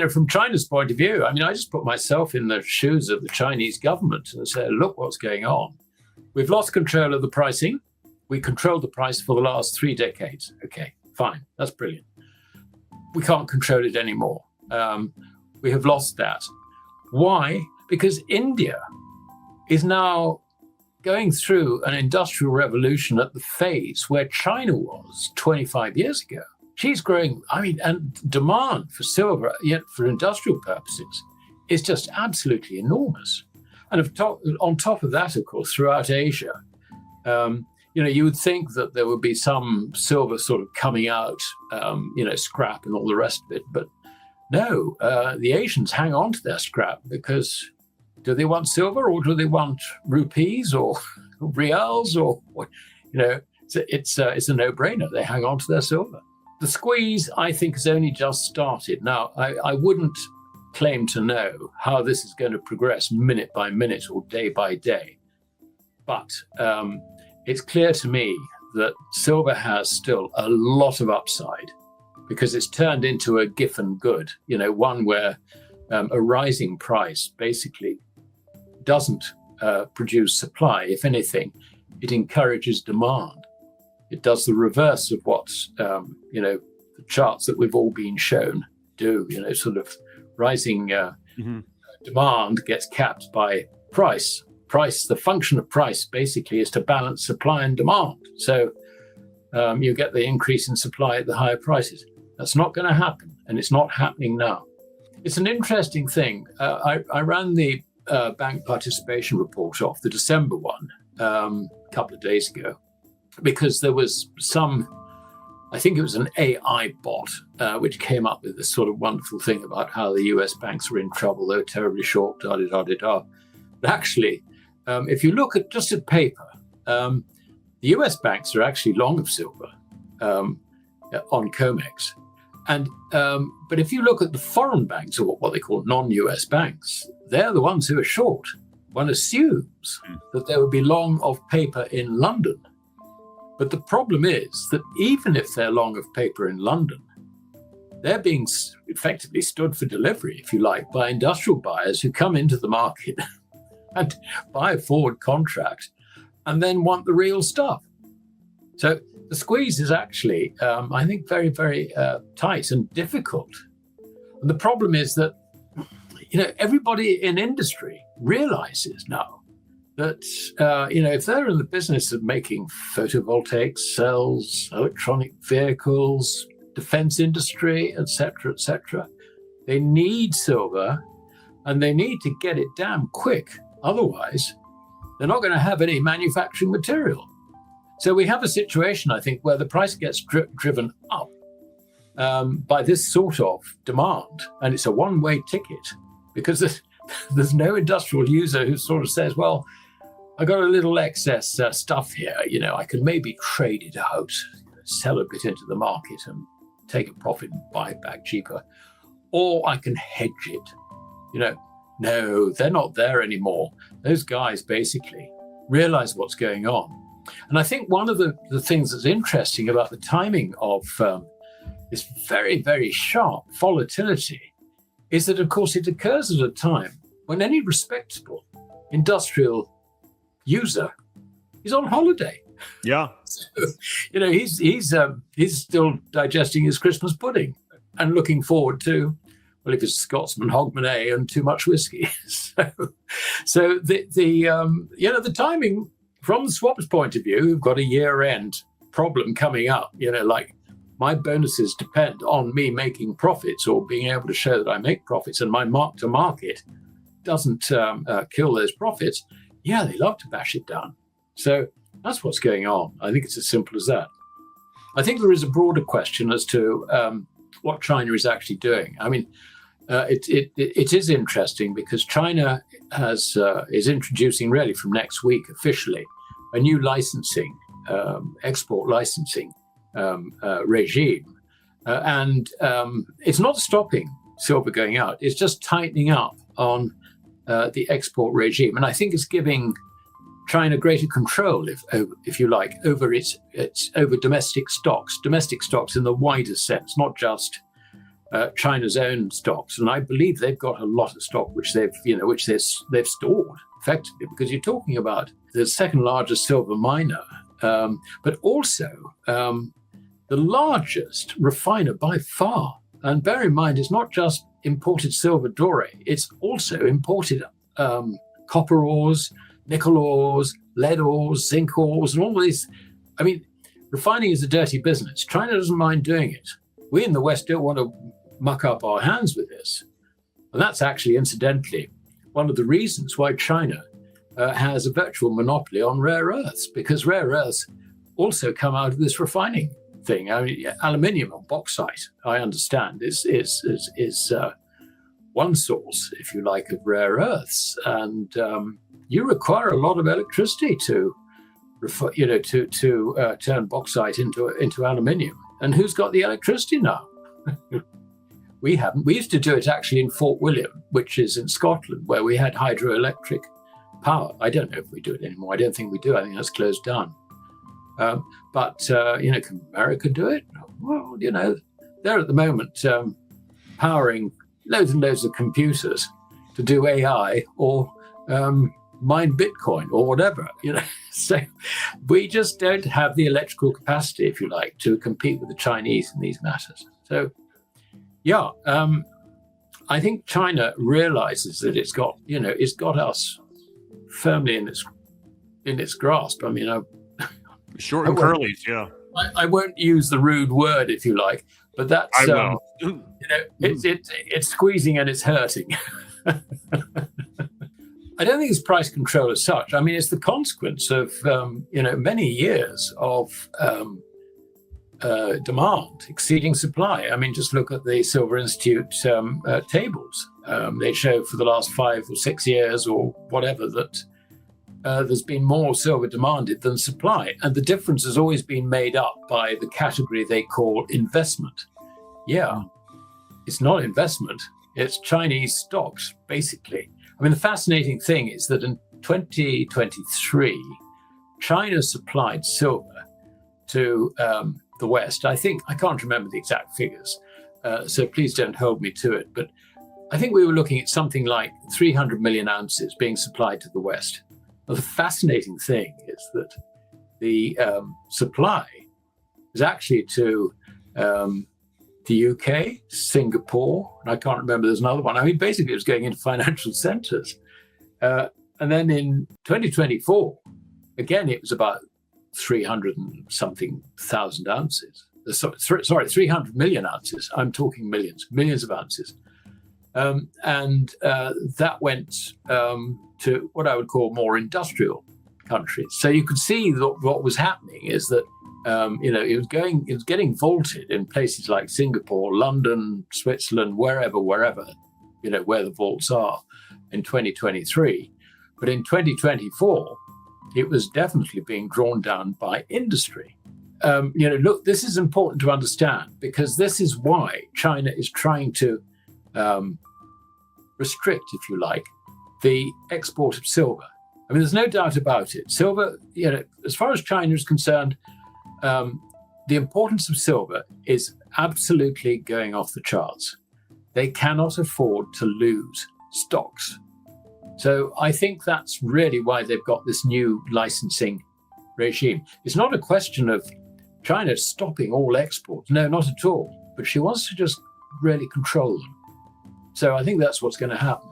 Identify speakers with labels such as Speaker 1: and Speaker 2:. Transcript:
Speaker 1: from China's point of view, I mean, I just put myself in the shoes of the Chinese government and say, look what's going on. We've lost control of the pricing. We controlled the price for the last 3 decades. Okay, fine. That's brilliant. We can't control it anymore. We have lost that. Why? Because India is now going through an industrial revolution at the phase where China was 25 years ago. She's growing, and demand for silver, yet for industrial purposes, is just absolutely enormous. And on top of that, of course, throughout Asia, you would think that there would be some silver sort of coming out, scrap and all the rest of it. But no, the Asians hang on to their scrap because do they want silver or do they want rupees or reals or, it's a no-brainer. They hang on to their silver. The squeeze, I think, has only just started. Now, I wouldn't claim to know how this is going to progress minute by minute or day by day. But it's clear to me that silver has still a lot of upside because it's turned into a Giffen good, one where a rising price basically doesn't produce supply. If anything, it encourages demand. It does the reverse of what, the charts that we've all been shown do, sort of rising demand gets capped by price. Price, the function of price basically is to balance supply and demand. So you get the increase in supply at the higher prices. That's not going to happen, and it's not happening now. It's an interesting thing. I ran the bank participation report off, the December one, a couple of days ago, because there was I think it was an AI bot, which came up with this sort of wonderful thing about how the US banks were in trouble, they were terribly short, da-da-da-da-da. But actually, if you look at just at paper, the the US banks are actually long of silver on COMEX. And but if you look at the foreign banks, or what they call non-US banks, they're the ones who are short. One assumes that there would be long of paper in London. But the problem is that even if they're long of paper in London, they're being effectively stood for delivery, if you like, by industrial buyers who come into the market and buy a forward contract and then want the real stuff. So the squeeze is actually, I think, very, very tight and difficult. And the problem is that, everybody in industry realizes now that, if they're in the business of making photovoltaic cells, electronic vehicles, defense industry, et cetera, they need silver and they need to get it damn quick. Otherwise, they're not going to have any manufacturing material. So we have a situation, I think, where the price gets driven up by this sort of demand. And it's a one-way ticket because there's no industrial user who sort of says, well, I got a little excess stuff here. I can maybe trade it out, sell a bit into the market and take a profit and buy it back cheaper. Or I can hedge it. No, they're not there anymore. Those guys basically realize what's going on. And I think one of the things that's interesting about the timing of this very, very sharp volatility is that, of course, it occurs at a time when any respectable industrial user is on holiday.
Speaker 2: Yeah.
Speaker 1: So, he's still digesting his Christmas pudding and looking forward to, well, if it's Scotsman, Hogmanay and too much whiskey. So the timing from the swaps point of view, we've got a year-end problem coming up. Like my bonuses depend on me making profits or being able to show that I make profits, and my mark to market doesn't kill those profits. Yeah, they love to bash it down. So that's what's going on. I think it's as simple as that. I think there is a broader question as to what China is actually doing. I mean, it is interesting because China is introducing really from next week officially a new licensing, export licensing regime. And it's not stopping silver going out. It's just tightening up on the export regime. And I think it's giving China greater control, if you like, over its over domestic stocks in the wider sense, not just China's own stocks, and I believe they've got a lot of stock which they've stored effectively, because you're talking about the second largest silver miner, but also the largest refiner by far. And bear in mind, it's not just imported silver doré; it's also imported copper ores, nickel ores, lead ores, zinc ores, and all these. I mean, refining is a dirty business. China doesn't mind doing it. We in the West don't want to muck up our hands with this. And that's actually, incidentally, one of the reasons why China has a virtual monopoly on rare earths, because rare earths also come out of this refining thing. I mean, aluminium or bauxite, I understand, is one source, if you like, of rare earths. And you require a lot of electricity to turn bauxite into aluminium. And who's got the electricity now? We haven't. We used to do it actually in Fort William, which is in Scotland, where we had hydroelectric power. I don't know if we do it anymore. I don't think we do. I think that's closed down. But can America do it? Well, they're at the moment powering loads and loads of computers to do AI or mine Bitcoin or whatever. So we just don't have the electrical capacity, if you like, to compete with the Chinese in these matters. So. Yeah, I think China realizes that it's got us firmly in its grasp. I mean,
Speaker 2: short and curlies, yeah.
Speaker 1: I won't use the rude word, if you like, but that's it's squeezing and it's hurting. I don't think it's price control as such. I mean, it's the consequence of many years of demand exceeding supply. I mean, just look at the Silver Institute tables. They show for the last 5 or 6 years or whatever that there's been more silver demanded than supply. And the difference has always been made up by the category they call investment. Yeah, it's not investment. It's Chinese stocks, basically. I mean, the fascinating thing is that in 2023, China supplied silver to the West. I can't remember the exact figures, so please don't hold me to it. But I think we were looking at something like 300 million ounces being supplied to the West. Well, the fascinating thing is that the supply is actually to the UK, Singapore, and I can't remember, there's another one. I mean, basically it was going into financial centers. And then in 2024, again, it was about 300 and something thousand ounces. Sorry, 300 million ounces. I'm talking millions of ounces. And that went to what I would call more industrial countries. So you could see that what was happening is that it was getting vaulted in places like Singapore, London, Switzerland, wherever, where the vaults are in 2023. But in 2024, it was definitely being drawn down by industry. Look, this is important to understand, because this is why China is trying to restrict, if you like, the export of silver. I mean, there's no doubt about it. Silver, as far as China is concerned, the importance of silver is absolutely going off the charts. They cannot afford to lose stocks. So I think that's really why they've got this new licensing regime. It's not a question of China stopping all exports. No, not at all. But she wants to just really control them. So I think that's what's going to happen.